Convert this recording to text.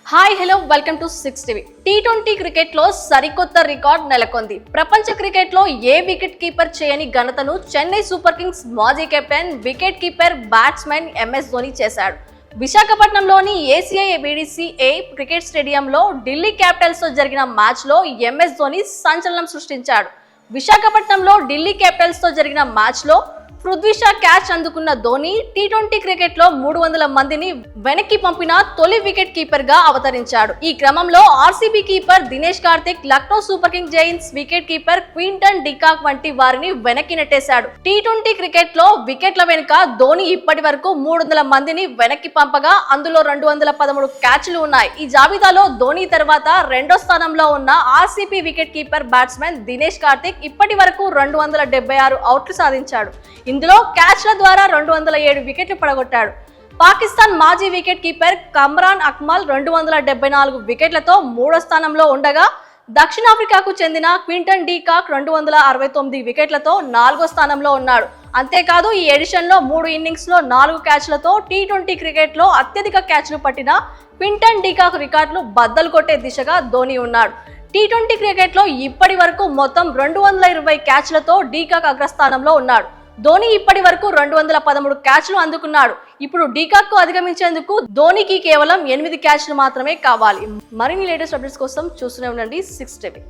Hi hello welcome to 6 TV. T20 cricket లో సరికొత్త record నెలకొంది. ప్రపంచ క్రికెట్ లో ఏ వికెట్ కీపర్ చేయని ఘనతను చెన్నై సూపర్ కింగ్స్ మాజీ captain, wicket keeper, batsmen MS Dhoni చేశాడు. విశాఖపట్నంలోని ACI-BDCA క్రికెట్ స్టేడియంలో ఢిల్లీ క్యాపిటల్స్ తో జరిగిన మ్యాచ్ లో MS ధోని సంచలనం సృష్టించాడు. విశాఖపట్నంలో ఢిల్లీ క్యాపిటల్స్ తో జరిగిన మ్యాచ్ లో పృథ్వీ షా క్యాచ్ అందుకున్న ధోని టీ20 క్రికెట్ లో 300 మందిని వెనక్కి పంపిన తొలి వికెట్ కీపర్ గా అవతరించాడు. ఈ క్రమంలో RCB keeper Dinesh Karthik, Lucknow super Kings Giants wicket keeper Quinton de Kock వంటి వారిని వెనక్కి నెట్టేశాడు. టీ20 క్రికెట్ లో వికెట్ల వెనుక ధోని ఇప్పటి వరకు 300 మందిని వెనక్కి పంపగా అందులో 213 క్యాచ్లు ఉన్నాయి. ఈ జాబితాలో ధోని తర్వాత రెండో స్థానంలో ఉన్న RCB wicket keeper, batsmen Dinesh Karthik ఇప్పటి వరకు 276 అవుట్లు సాధించాడు. ఇందులో క్యాచ్ల ద్వారా 207 వికెట్లు పడగొట్టాడు. పాకిస్తాన్ మాజీ వికెట్ కీపర్ కమ్రాన్ అక్మల్ 274 వికెట్లతో మూడో స్థానంలో ఉండగా, దక్షిణాఫ్రికాకు చెందిన క్వింటన్ డికాక్ 269 వికెట్లతో నాలుగో స్థానంలో ఉన్నాడు. అంతేకాదు ఈ ఎడిషన్ లో 3 ఇన్నింగ్స్ లో 4 క్యాచ్లతో టీ20 క్రికెట్ లో అత్యధిక క్యాచ్లు పట్టిన క్వింటన్ డికాక్ రికార్డులు బద్దలు కొట్టే దిశగా ధోని ఉన్నాడు. టీ20 క్రికెట్ లో ఇప్పటి వరకు మొత్తం 220 క్యాచ్లతో డికాక్ అగ్రస్థానంలో ఉన్నాడు. ధోని ఇప్పటి వరకు 213 క్యాచ్లు అందుకున్నాడు. ఇప్పుడు డికాక్ కు అధిగమించేందుకు ధోనికి కేవలం 8 క్యాచ్లు మాత్రమే కావాలి. మరిన్ని లేటెస్ట్ అప్డేట్స్ కోసం చూస్తూనే ఉండండి 6 టీవీ.